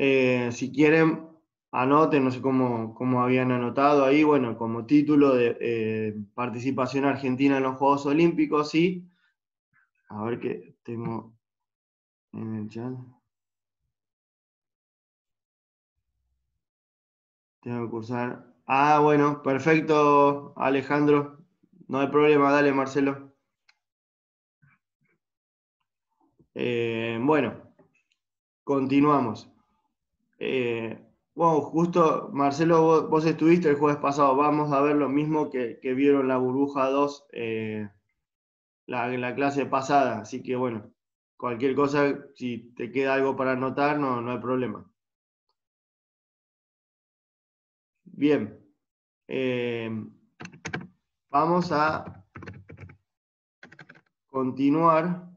Si quieren, anoten, no sé cómo habían anotado ahí, bueno, como título de participación argentina en los Juegos Olímpicos, sí. A ver qué tengo en el chat. Tengo que cursar. Ah, bueno, perfecto, Alejandro. No hay problema, dale, Marcelo. Bueno, continuamos. Bueno, justo, Marcelo, vos estuviste el jueves pasado. Vamos a ver lo mismo que vieron la burbuja 2 la clase pasada. Así que bueno, cualquier cosa, si te queda algo para anotar, no hay problema. Bien, eh, vamos a continuar.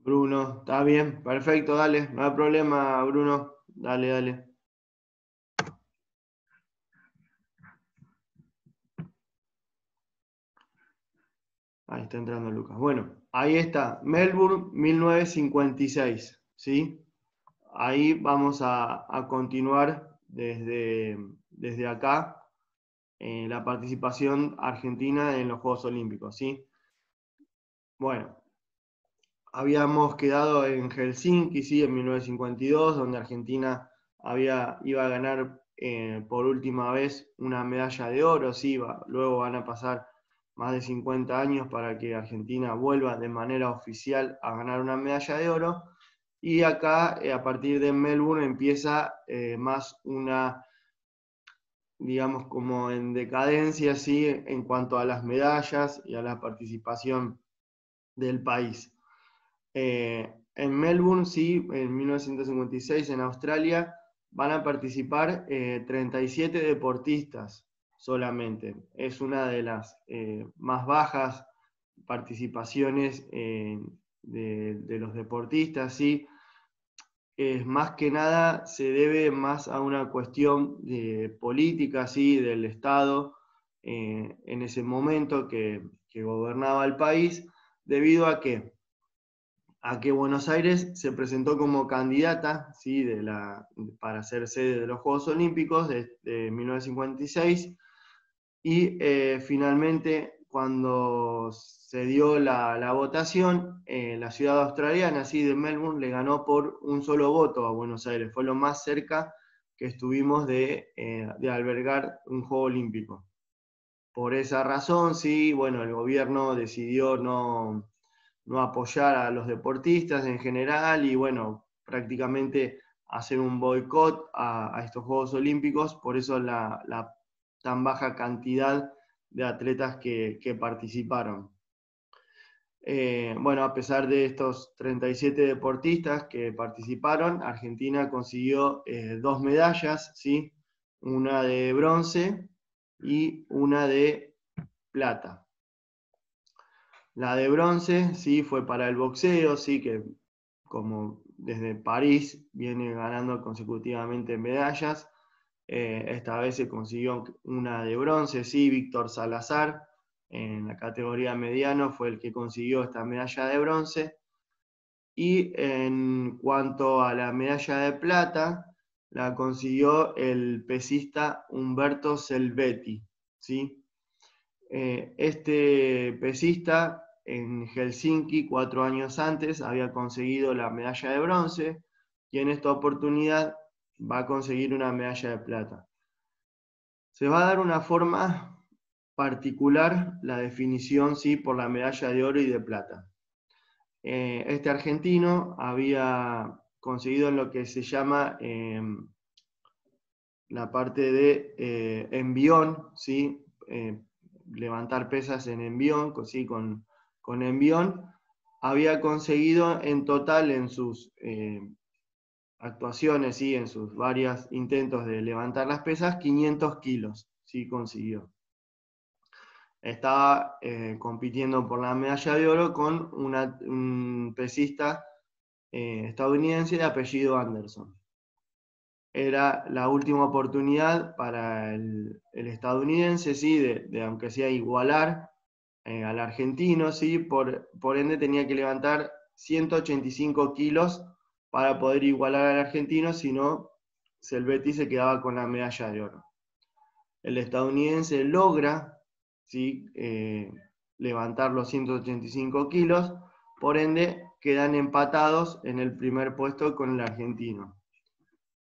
Bruno, ¿está bien? Perfecto, dale, no hay problema, Bruno. Dale, dale. Ahí está entrando Lucas. Bueno, ahí está, Melbourne 1956, ¿sí? Ahí vamos a continuar desde acá la participación argentina en los Juegos Olímpicos, ¿sí? Bueno, habíamos quedado en Helsinki, sí, en 1952, donde Argentina iba a ganar por última vez una medalla de oro, sí, luego van a pasar más de 50 años para que Argentina vuelva de manera oficial a ganar una medalla de oro. Y acá, a partir de Melbourne, empieza más una, digamos, como en decadencia, sí, en cuanto a las medallas y a la participación del país. En Melbourne, sí, en 1956, en Australia, van a participar 37 deportistas solamente. Es una de las más bajas participaciones de los deportistas, sí. Es más que nada se debe más a una cuestión de política, sí, del Estado en ese momento que gobernaba el país, debido a que Buenos Aires se presentó como candidata, ¿sí? Para ser sede de los Juegos Olímpicos de 1956 y finalmente cuando se dio la votación, la ciudad australiana, ¿sí? De Melbourne, le ganó por un solo voto a Buenos Aires. Fue lo más cerca que estuvimos de albergar un Juego Olímpico. Por esa razón, sí, bueno, el gobierno decidió no apoyar a los deportistas en general y bueno, prácticamente hacer un boicot a estos Juegos Olímpicos, por eso la tan baja cantidad de atletas que participaron. Bueno, a pesar de estos 37 deportistas que participaron, Argentina consiguió dos medallas, ¿sí? Una de bronce y una de plata. La de bronce, sí, fue para el boxeo, sí, que como desde París viene ganando consecutivamente medallas. Esta vez se consiguió una de bronce, sí, Víctor Salazar, en la categoría mediano, fue el que consiguió esta medalla de bronce. Y en cuanto a la medalla de plata, la consiguió el pesista Humberto Selvetti, ¿sí? Este pesista en Helsinki 4 años antes había conseguido la medalla de bronce y en esta oportunidad va a conseguir una medalla de plata. Se va a dar una forma particular la definición, sí, por la medalla de oro y de plata. Este argentino había conseguido en lo que se llama la parte de envión, ¿sí? Levantar pesas en envión, ¿sí? Con envión, había conseguido en total en sus actuaciones, ¿sí? En sus varios intentos de levantar las pesas, 500 kilos, ¿sí? Consiguió. Estaba compitiendo por la medalla de oro con un pesista estadounidense de apellido Anderson. Era la última oportunidad para el estadounidense, sí, de aunque sea igualar al argentino, ¿sí? Por ende tenía que levantar 185 kilos para poder igualar al argentino, si no, Selvetti se quedaba con la medalla de oro. El estadounidense logra, ¿sí? Levantar los 185 kilos, por ende quedan empatados en el primer puesto con el argentino.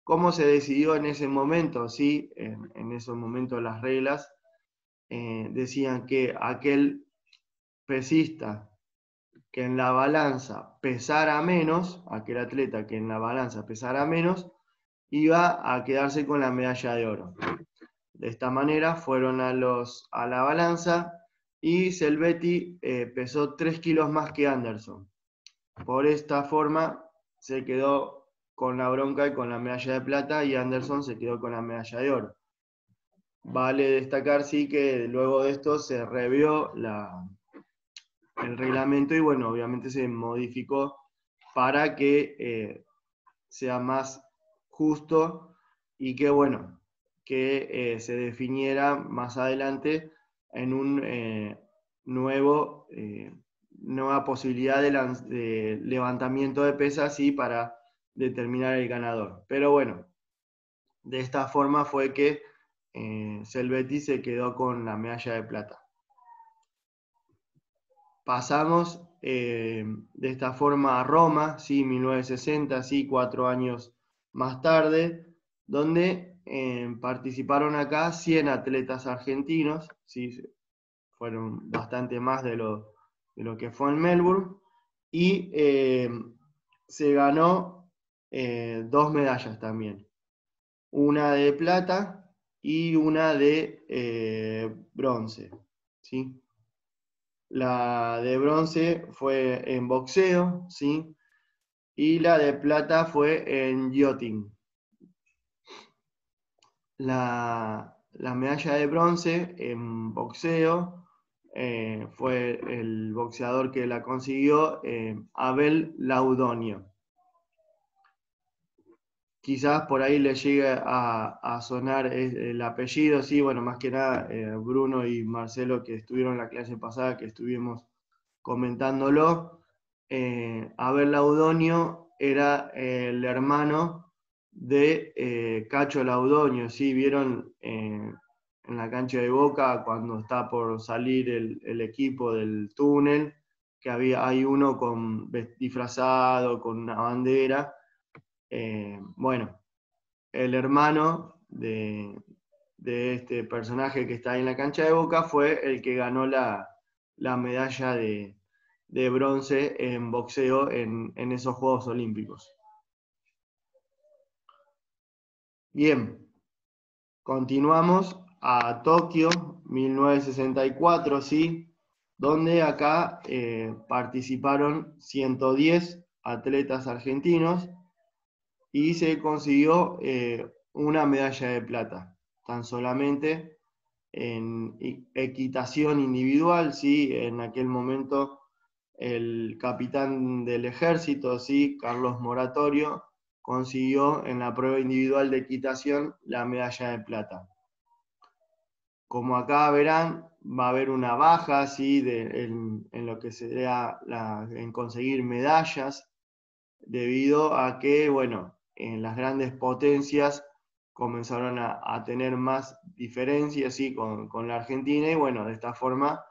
¿Cómo se decidió en ese momento? ¿Sí? En esos momentos las reglas decían que aquel pesista que en la balanza pesara menos, aquel atleta que en la balanza pesara menos, iba a quedarse con la medalla de oro. De esta manera fueron a la balanza y Selvetti pesó 3 kilos más que Anderson. Por esta forma se quedó con la bronca y con la medalla de plata, y Anderson se quedó con la medalla de oro. Vale destacar, sí, que luego de esto se revió el reglamento y bueno, obviamente se modificó para que sea más justo y que bueno, que se definiera más adelante en un nueva posibilidad de levantamiento de pesas y para determinar el ganador. Pero bueno, de esta forma fue que Selvetti se quedó con la medalla de plata. Pasamos de esta forma a Roma, ¿sí? 1960, ¿sí? 4 años más tarde, donde participaron acá 100 atletas argentinos, ¿sí? Fueron bastante más de lo que fue en Melbourne, y se ganó 2 medallas también, una de plata y una de bronce, ¿sí? La de bronce fue en boxeo, ¿sí? Y la de plata fue en yachting. La medalla de bronce en boxeo fue el boxeador que la consiguió, Abel Laudonio. Quizás por ahí le llegue a sonar el apellido, sí, bueno, más que nada Bruno y Marcelo, que estuvieron en la clase pasada, que estuvimos comentándolo. Abel Laudonio era el hermano de Cacho Laudonio, ¿sí? Vieron en la cancha de Boca cuando está por salir el equipo del túnel, que hay uno disfrazado con una bandera. Bueno, el hermano de este personaje que está ahí en la cancha de Boca fue el que ganó la medalla de bronce en boxeo en esos Juegos Olímpicos. Bien, continuamos a Tokio 1964, ¿sí? Donde acá participaron 110 atletas argentinos y se consiguió una medalla de plata, tan solamente en equitación individual, ¿sí? En aquel momento el capitán del ejército, ¿sí? Carlos Moratorio, consiguió en la prueba individual de equitación la medalla de plata. Como acá verán, va a haber una baja, ¿sí? en lo que sería en conseguir medallas, debido a que, bueno, en las grandes potencias comenzaron a tener más diferencias, ¿sí? con la Argentina, y bueno, de esta forma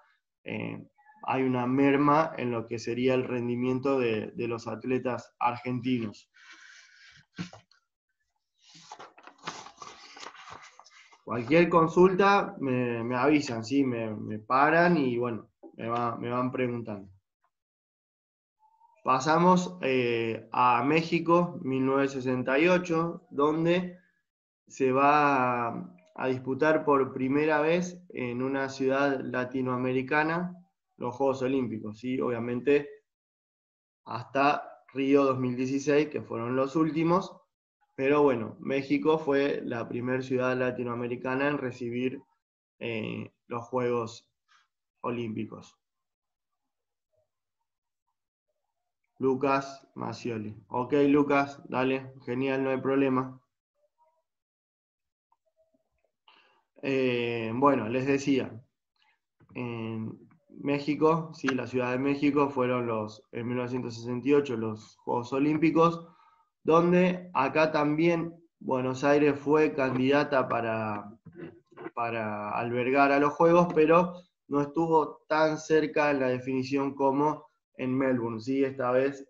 hay una merma en lo que sería el rendimiento de los atletas argentinos. Cualquier consulta me avisan, ¿sí? me paran y bueno, me van preguntando. Pasamos a México, 1968, donde se va a disputar por primera vez en una ciudad latinoamericana los Juegos Olímpicos, ¿sí? Obviamente hasta Río 2016, que fueron los últimos, pero bueno, México fue la primera ciudad latinoamericana en recibir los Juegos Olímpicos. Lucas Macioli. Ok, Lucas, dale, genial, no hay problema. Bueno, les decía, México, sí, la Ciudad de México fueron en 1968 los Juegos Olímpicos, donde acá también Buenos Aires fue candidata para albergar a los Juegos, pero no estuvo tan cerca en la definición como en Melbourne. ¿Sí? Esta vez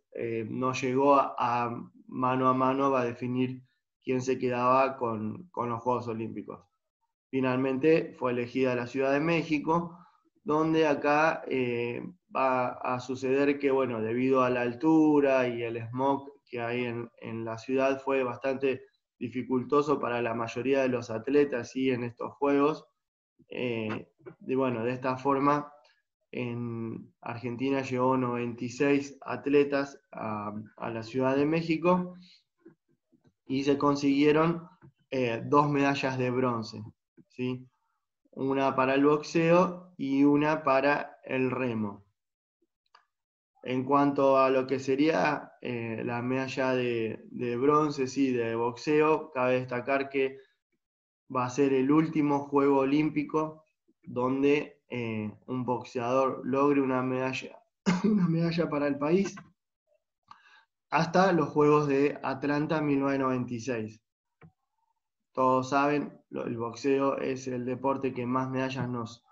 no llegó a mano a definir quién se quedaba con los Juegos Olímpicos. Finalmente fue elegida la Ciudad de México, donde acá va a suceder que, bueno, debido a la altura y el smog que hay en la ciudad, fue bastante dificultoso para la mayoría de los atletas ¿sí? En estos Juegos. Bueno, de esta forma, en Argentina llegó 96 atletas a la Ciudad de México y se consiguieron 2 medallas de bronce, ¿sí? Una para el boxeo y una para el remo. En cuanto a lo que sería la medalla de bronce, sí, de boxeo, cabe destacar que va a ser el último Juego Olímpico donde un boxeador logre una medalla para el país hasta los Juegos de Atlanta 1996. Todos saben, el boxeo es el deporte que más medallas nos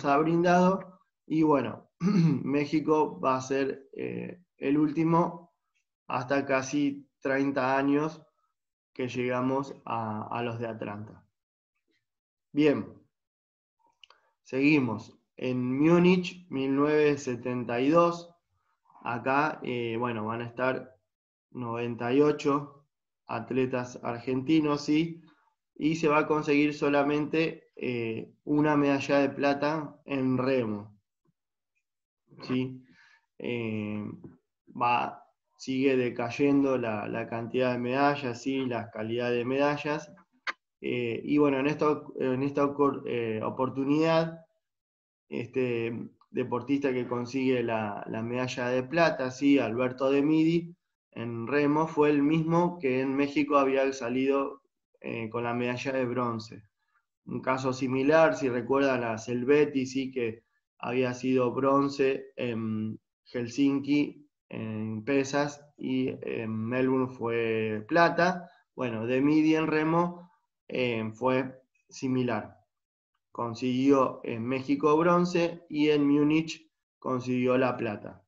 ha brindado. Y bueno, México va a ser el último hasta casi 30 años que llegamos a los de Atlanta. Bien, seguimos. En Múnich, 1972, acá, bueno, van a estar 98 atletas argentinos, ¿sí? Y se va a conseguir solamente una medalla de plata en remo, ¿sí? Sigue decayendo la cantidad de medallas, ¿sí? La calidad de medallas. Y bueno, en esta oportunidad, este deportista que consigue la medalla de plata, ¿sí? Alberto de Midi, en remo, fue el mismo que en México había salido con la medalla de bronce. Un caso similar, si recuerdan a Selvetti, sí, que había sido bronce en Helsinki en pesas y en Melbourne fue plata. Bueno, de Midi en remo fue similar. Consiguió en México bronce y en Múnich consiguió la plata.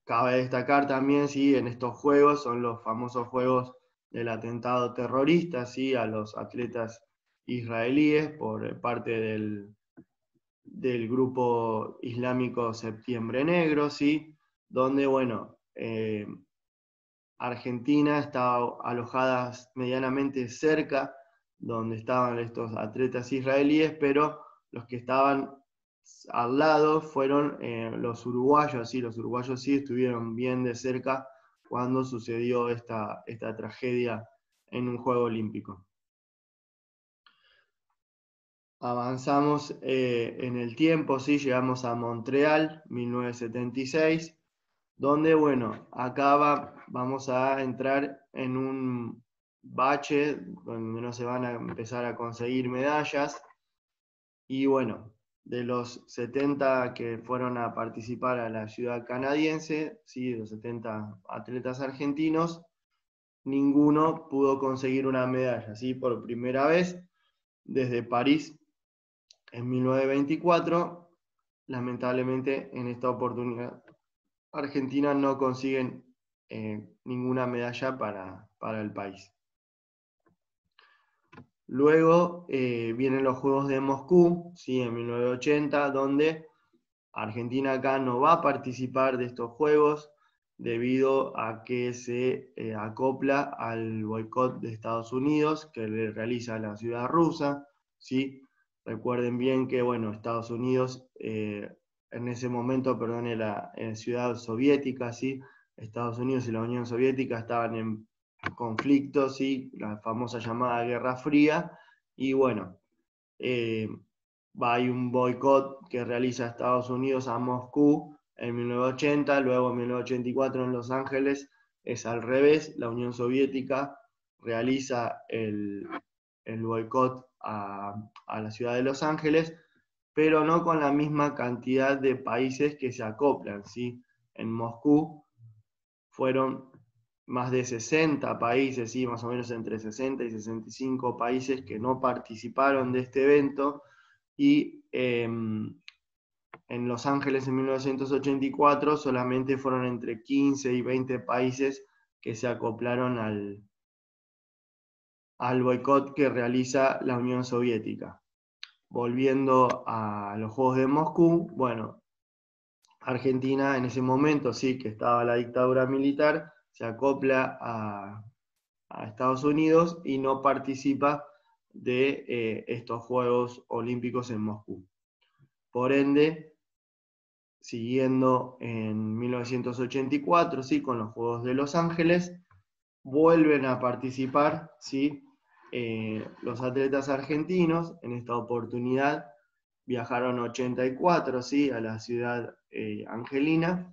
Cabe destacar también, sí, en estos juegos son los famosos juegos del atentado terrorista, sí, a los atletas israelíes por parte del grupo islámico Septiembre Negro, sí, donde, bueno, Argentina estaba alojada medianamente cerca donde estaban estos atletas israelíes, pero los que estaban al lado fueron los uruguayos, ¿sí? Los uruguayos sí estuvieron bien de cerca cuando sucedió esta tragedia en un Juego Olímpico. Avanzamos en el tiempo, ¿sí? Llegamos a Montreal, 1976, donde, bueno, acá vamos a entrar en un bache donde no se van a empezar a conseguir medallas. Y bueno, de los 70 que fueron a participar a la ciudad canadiense, ¿sí? Los 70 atletas argentinos, ninguno pudo conseguir una medalla, ¿sí? Por primera vez desde París en 1924, lamentablemente en esta oportunidad Argentina no consiguen ninguna medalla para el país. Luego vienen los Juegos de Moscú, ¿sí? En 1980, donde Argentina acá no va a participar de estos Juegos debido a que se acopla al boicot de Estados Unidos que le realiza la ciudad rusa, ¿sí? Recuerden bien que, bueno, Estados Unidos, en ese momento, perdón, la ciudad soviética, ¿sí? Estados Unidos y la Unión Soviética estaban en conflicto, ¿sí? La famosa llamada Guerra Fría, y bueno, hay un boicot que realiza Estados Unidos a Moscú en 1980, luego en 1984 en Los Ángeles es al revés, la Unión Soviética realiza el boicot a la ciudad de Los Ángeles, pero no con la misma cantidad de países que se acoplan, ¿sí? En Moscú fueron más de 60 países, ¿sí? Más o menos entre 60 y 65 países que no participaron de este evento, y en Los Ángeles en 1984 solamente fueron entre 15 y 20 países que se acoplaron al boicot que realiza la Unión Soviética. Volviendo a los Juegos de Moscú, bueno, Argentina en ese momento sí que estaba la dictadura militar, se acopla a Estados Unidos y no participa de estos Juegos Olímpicos en Moscú. Por ende, siguiendo en 1984, ¿sí? Con los Juegos de Los Ángeles, vuelven a participar, ¿sí? Los atletas argentinos. En esta oportunidad viajaron 84, ¿sí? A la ciudad angelina,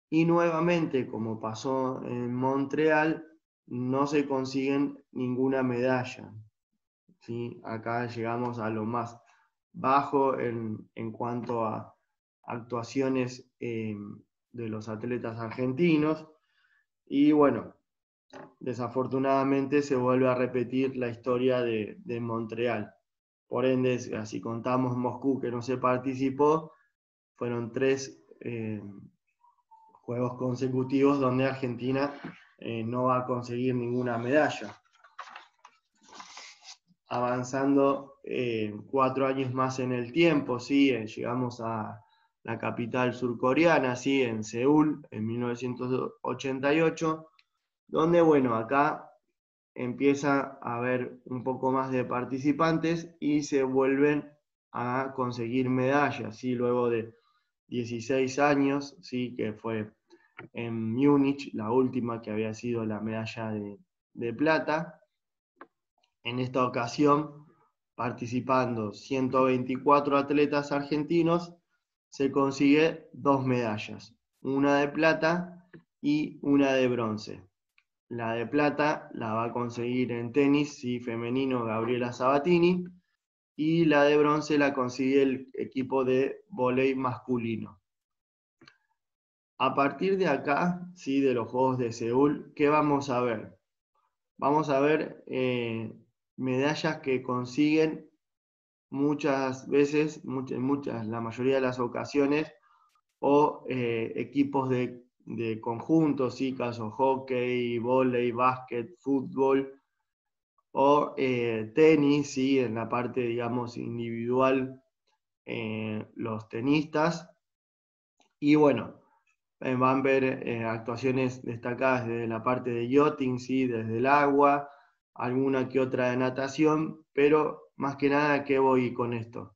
y nuevamente, como pasó en Montreal, no se consiguen ninguna medalla, ¿sí? Acá llegamos a lo más bajo en cuanto a actuaciones de los atletas argentinos. Y bueno, desafortunadamente se vuelve a repetir la historia de Montreal. Por ende, si contamos Moscú, que no se participó, fueron 3 juegos consecutivos donde Argentina no va a conseguir ninguna medalla. Avanzando 4 años más en el tiempo, ¿sí? Llegamos a la capital surcoreana, ¿sí? En Seúl, en 1988, donde, bueno, acá empieza a haber un poco más de participantes y se vuelven a conseguir medallas, ¿sí? Luego de 16 años, ¿sí? Que fue en Múnich, la última que había sido la medalla de plata. En esta ocasión, participando 124 atletas argentinos, se consigue 2 medallas, una de plata y una de bronce. La de plata la va a conseguir en tenis, sí, femenino, Gabriela Sabatini, y la de bronce la consigue el equipo de vóley masculino. A partir de acá, sí, de los Juegos de Seúl, ¿qué vamos a ver? Vamos a ver medallas que consiguen muchas veces, la mayoría de las ocasiones, o equipos de conjuntos, ¿sí? Caso hockey, vóley, básquet, fútbol, o tenis, ¿sí? En la parte, digamos, individual, los tenistas. Y bueno, van a ver actuaciones destacadas desde la parte de yachting, ¿sí? Desde el agua, alguna que otra de natación, pero más que nada, ¿qué voy con esto?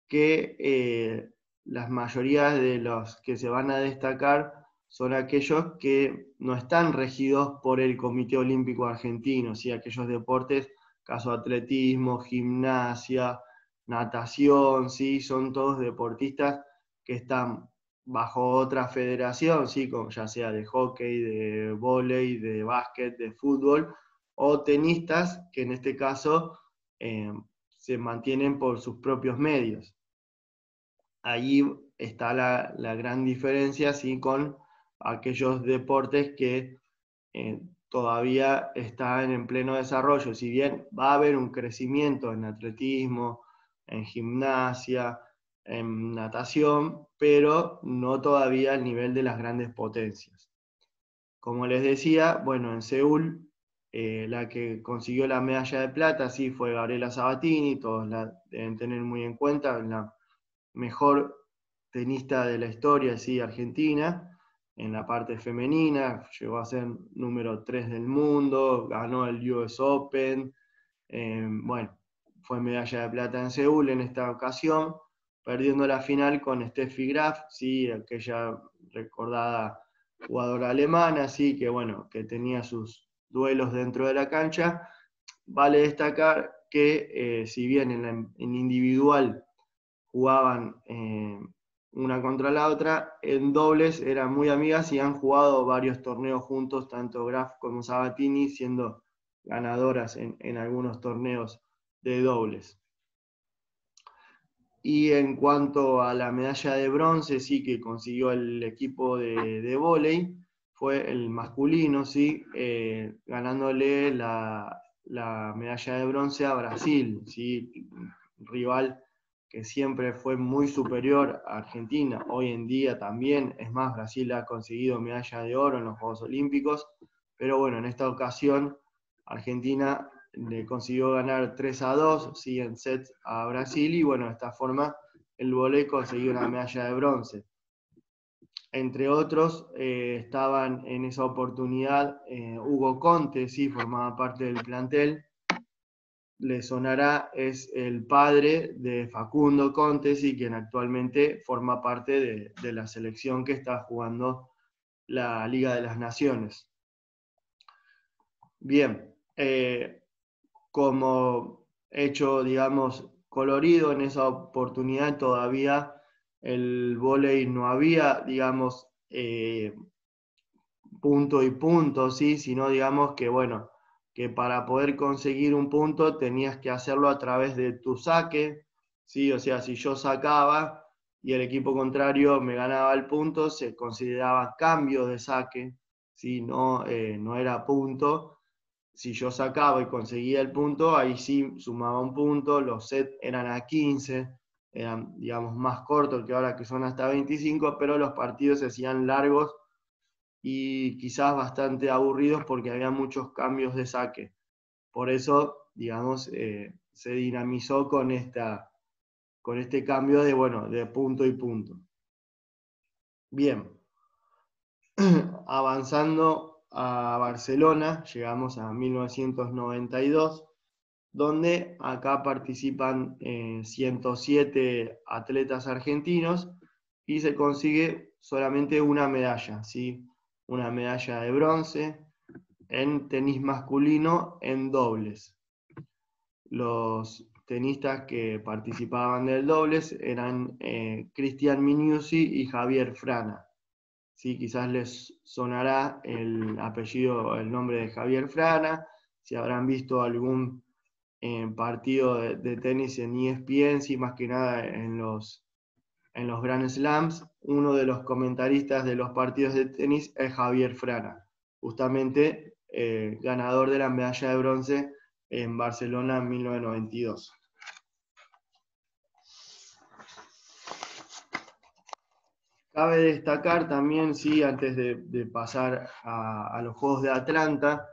Que las mayorías de los que se van a destacar son aquellos que no están regidos por el Comité Olímpico Argentino, ¿sí? Aquellos deportes, caso atletismo, gimnasia, natación, ¿sí? Son todos deportistas que están bajo otra federación, ¿sí? Como ya sea de hockey, de vóley, de básquet, de fútbol, o tenistas que en este caso se mantienen por sus propios medios. Ahí está la gran diferencia, ¿sí? Con aquellos deportes que todavía están en pleno desarrollo. Si bien va a haber un crecimiento en atletismo, en gimnasia, en natación, pero no todavía al nivel de las grandes potencias. Como les decía, bueno, en Seúl, la que consiguió la medalla de plata sí fue Gabriela Sabatini, todos la deben tener muy en cuenta, la mejor tenista de la historia, sí, argentina. En la parte femenina llegó a ser número 3 del mundo, ganó el US Open, bueno, fue medalla de plata en Seúl en esta ocasión, perdiendo la final con Steffi Graf, sí, aquella recordada jugadora alemana, sí, que bueno, que tenía sus duelos dentro de la cancha. Vale destacar que si bien en individual jugaban una contra la otra, en dobles eran muy amigas y han jugado varios torneos juntos, tanto Graf como Sabatini, siendo ganadoras en algunos torneos de dobles. Y en cuanto a la medalla de bronce, sí, que consiguió el equipo de vóley, fue el masculino, sí, ganándole la medalla de bronce a Brasil, sí, rival que siempre fue muy superior a Argentina, hoy en día también, es más, Brasil ha conseguido medalla de oro en los Juegos Olímpicos, pero bueno, en esta ocasión Argentina le consiguió ganar 3-2, sí, en sets a Brasil, y bueno, de esta forma el vóley consiguió una medalla de bronce. Entre otros, estaban en esa oportunidad Hugo Conte, sí, formaba parte del plantel. Le sonará, es el padre de Facundo Conte, sí, quien actualmente forma parte de la selección que está jugando la Liga de las Naciones. Bien, como hecho, digamos, colorido en esa oportunidad, todavía el vóley no había, digamos, punto y punto, ¿sí? Sino, digamos, que bueno, que para poder conseguir un punto tenías que hacerlo a través de tu saque, ¿sí? O sea, si yo sacaba y el equipo contrario me ganaba el punto, se consideraba cambio de saque, ¿sí? No, no era punto. Si yo sacaba y conseguía el punto, ahí sí sumaba un punto, los sets eran a 15, eran, digamos, más cortos que ahora que son hasta 25, pero los partidos se hacían largos y quizás bastante aburridos porque había muchos cambios de saque. Por eso, digamos, se dinamizó con este cambio de, bueno, de punto y punto. Bien, avanzando a Barcelona, llegamos a 1992, donde acá participan 107 atletas argentinos y se consigue solamente una medalla, ¿sí? Una medalla de bronce en tenis masculino en dobles. Los tenistas que participaban del dobles eran Cristian Miniusi y Javier Frana. Sí, quizás les sonará el apellido, el nombre de Javier Frana, si habrán visto algún partido de tenis en ESPN, sí, más que nada en los Grand Slams. Uno de los comentaristas de los partidos de tenis es Javier Frana, justamente ganador de la medalla de bronce en Barcelona en 1992. Cabe destacar también, sí, antes de pasar a los Juegos de Atlanta,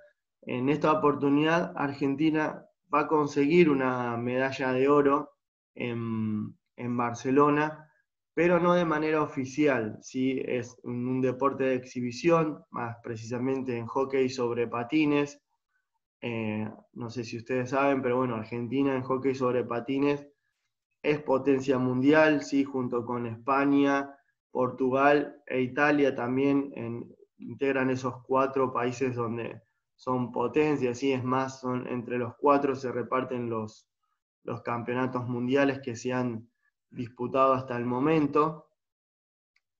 en esta oportunidad Argentina va a conseguir una medalla de oro en Barcelona, pero no de manera oficial, ¿sí? Es un deporte de exhibición, más precisamente en hockey sobre patines. No sé si ustedes saben, pero bueno, Argentina en hockey sobre patines es potencia mundial, ¿sí? Junto con España, Portugal e Italia también integran esos 4 países donde son potencias, ¿sí? Es más, entre los 4 se reparten los campeonatos mundiales que se han disputado hasta el momento.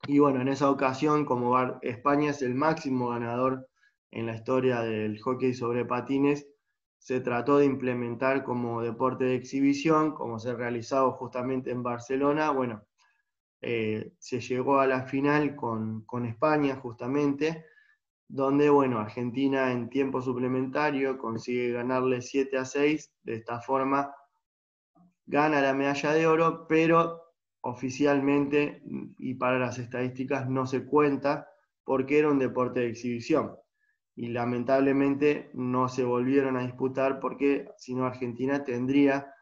Y bueno, en esa ocasión, como España es el máximo ganador en la historia del hockey sobre patines, se trató de implementar como deporte de exhibición, como se ha realizado justamente en Barcelona. Bueno, se llegó a la final con España justamente, donde bueno, Argentina en tiempo suplementario consigue ganarle 7-6, de esta forma gana la medalla de oro, pero oficialmente y para las estadísticas no se cuenta porque era un deporte de exhibición. Y lamentablemente no se volvieron a disputar porque si no Argentina tendría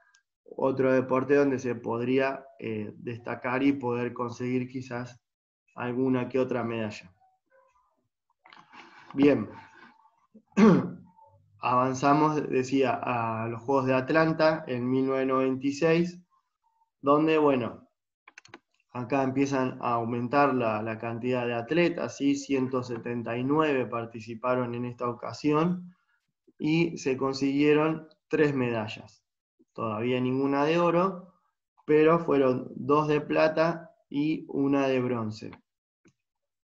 otro deporte donde se podría destacar y poder conseguir quizás alguna que otra medalla. Bien, avanzamos, decía, a los Juegos de Atlanta en 1996, donde, bueno, acá empiezan a aumentar la cantidad de atletas, ¿sí? 179 participaron en esta ocasión y se consiguieron 3 medallas. Todavía ninguna de oro, pero fueron 2 de plata y 1 de bronce.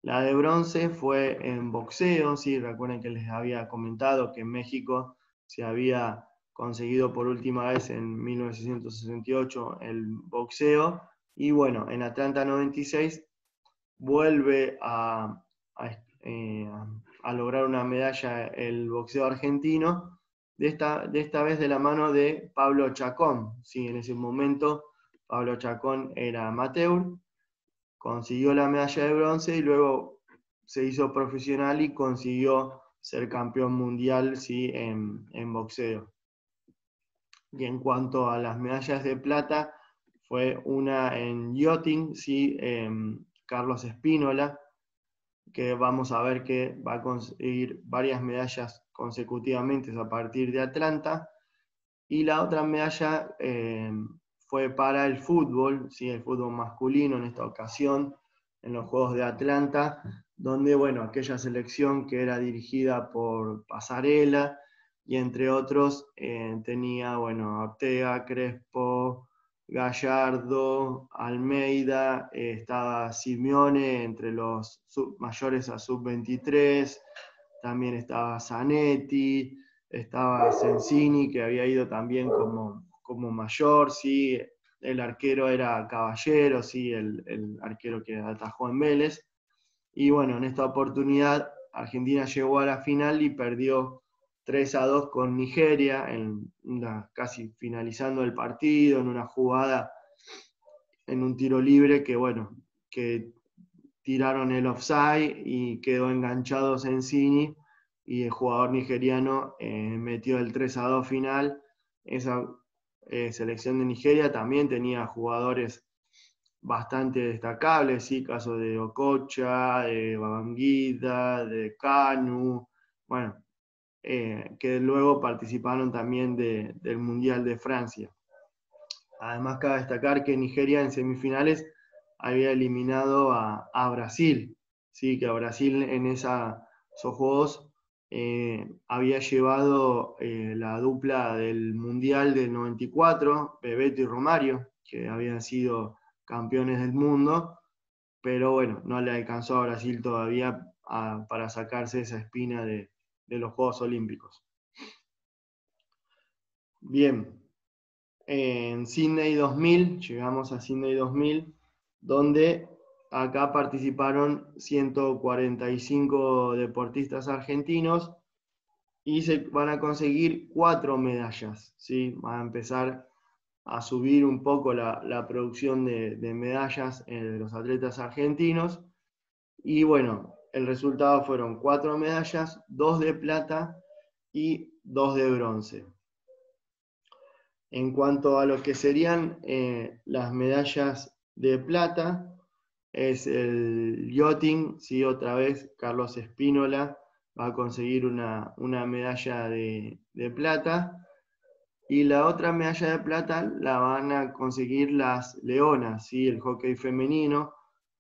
La de bronce fue en boxeo, ¿sí? Recuerden que les había comentado que en México se había conseguido por última vez en 1968 el boxeo, y bueno, en Atlanta 96 vuelve a lograr una medalla el boxeo argentino, de esta vez de la mano de Pablo Chacón. Sí, en ese momento Pablo Chacón era amateur, consiguió la medalla de bronce y luego se hizo profesional y consiguió ser campeón mundial, sí, en boxeo. Y en cuanto a las medallas de plata, fue una en yachting, sí, Carlos Espínola, que vamos a ver que va a conseguir varias medallas consecutivamente a partir de Atlanta. Y la otra medalla fue para el fútbol, ¿sí? El fútbol masculino en esta ocasión, en los Juegos de Atlanta, donde, bueno, aquella selección que era dirigida por Pasarela, y entre otros tenía, bueno, Ortega, Crespo, Gallardo, Almeida, estaba Simeone entre los mayores a sub-23, también estaba Zanetti, estaba Sensini, que había ido también como mayor, ¿sí? El arquero era Caballero, ¿sí? El arquero que atajó en Vélez. Y bueno, en esta oportunidad Argentina llegó a la final y perdió 3-2 con Nigeria, casi finalizando el partido, en una jugada, en un tiro libre que, bueno, que tiraron el offside y quedó enganchado Sensini, y el jugador nigeriano metió el 3-2 final. Esa selección de Nigeria también tenía jugadores bastante destacables, ¿sí? Caso de Okocha, de Babangida, de Kanu, bueno, que luego participaron también del Mundial de Francia. Además, cabe destacar que Nigeria en semifinales había eliminado a Brasil, ¿sí? Que a Brasil en esos juegos había llevado la dupla del Mundial del 94, Bebeto y Romario, que habían sido campeones del mundo, pero bueno, no le alcanzó a Brasil todavía para sacarse esa espina de los Juegos Olímpicos. Bien. En Sydney 2000, llegamos a Sydney 2000, donde acá participaron 145 deportistas argentinos y se van a conseguir 4 medallas, ¿sí? Va a empezar a subir un poco la producción de medallas de los atletas argentinos, y bueno, el resultado fueron 4 medallas, 2 de plata y 2 de bronce. En cuanto a lo que serían las medallas de plata, es el yachting, ¿sí? Otra vez Carlos Espínola va a conseguir una medalla de plata, y la otra medalla de plata la van a conseguir las leonas, ¿sí? El hockey femenino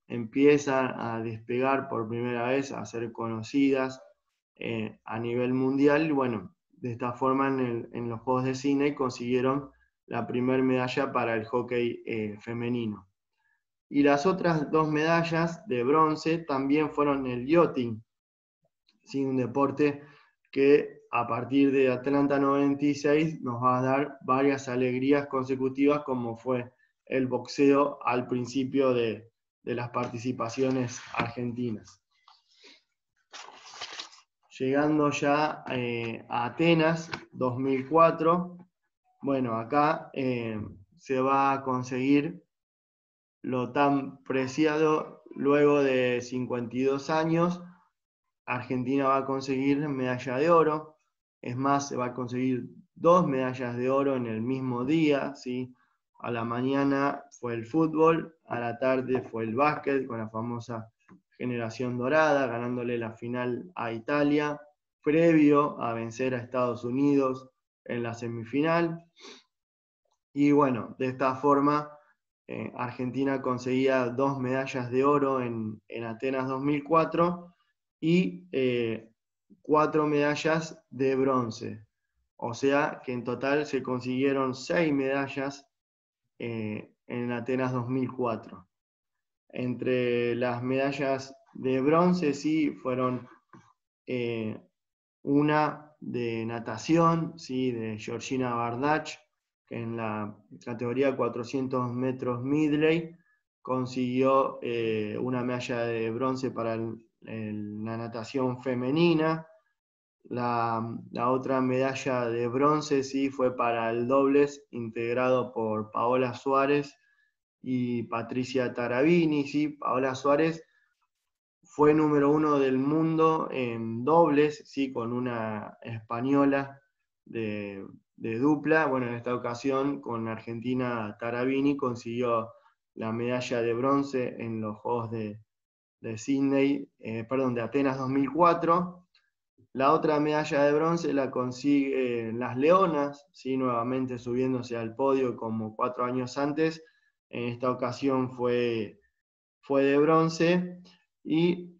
empieza a despegar por primera vez, a ser conocidas a nivel mundial, y bueno, de esta forma en los Juegos de Sydney consiguieron la primera medalla para el hockey femenino. Y las otras 2 medallas de bronce también fueron el yachting, ¿sí? Un deporte que a partir de Atlanta 96 nos va a dar varias alegrías consecutivas, como fue el boxeo al principio de las participaciones argentinas. Llegando ya a Atenas 2004, bueno, acá se va a conseguir lo tan preciado. Luego de 52 años, Argentina va a conseguir medalla de oro. Es más, se va a conseguir 2 medallas de oro en el mismo día, ¿sí? A la mañana fue el fútbol, a la tarde fue el básquet, con la famosa generación dorada, ganándole la final a Italia, previo a vencer a Estados Unidos en la semifinal. Y bueno, de esta forma Argentina conseguía 2 medallas de oro en Atenas 2004 y 4 medallas de bronce. O sea que en total se consiguieron 6 medallas en Atenas 2004. Entre las medallas de bronce, sí, fueron una de natación, ¿sí? De Georgina Bardach, que en la categoría 400 metros medley consiguió una medalla de bronce para la natación femenina. La otra medalla de bronce sí fue para el dobles, integrado por Paola Suárez y Patricia Tarabini. ¿Sí? Paola Suárez fue número 1 del mundo en dobles, ¿sí? Con una española de dupla. Bueno, en esta ocasión con Argentina Tarabini consiguió la medalla de bronce en los Juegos de de Atenas 2004. La otra medalla de bronce la consigue las Leonas, ¿sí? Nuevamente subiéndose al podio como 4 años antes. En esta ocasión fue de bronce. Y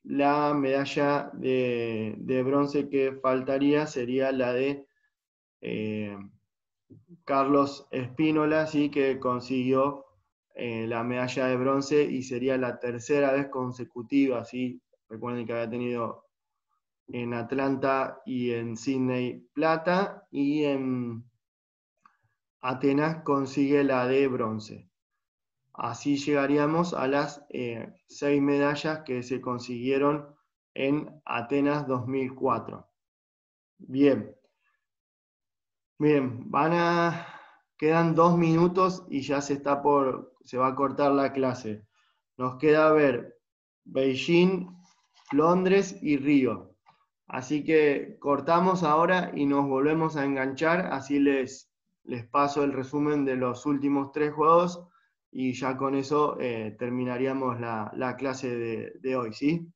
la medalla de bronce que faltaría sería la de Carlos Espínola, ¿sí? Que consiguió la medalla de bronce y sería la tercera vez consecutiva. ¿Sí? Recuerden que había tenido en Atlanta y en Sydney plata, y en Atenas consigue la de bronce. Así llegaríamos a las 6 medallas que se consiguieron en Atenas 2004. Bien, miren, quedan 2 minutos y ya se va a cortar la clase. Nos queda ver Beijing, Londres y Río. Así que cortamos ahora y nos volvemos a enganchar, así les paso el resumen de los últimos 3 juegos y ya con eso terminaríamos la clase de hoy, ¿sí?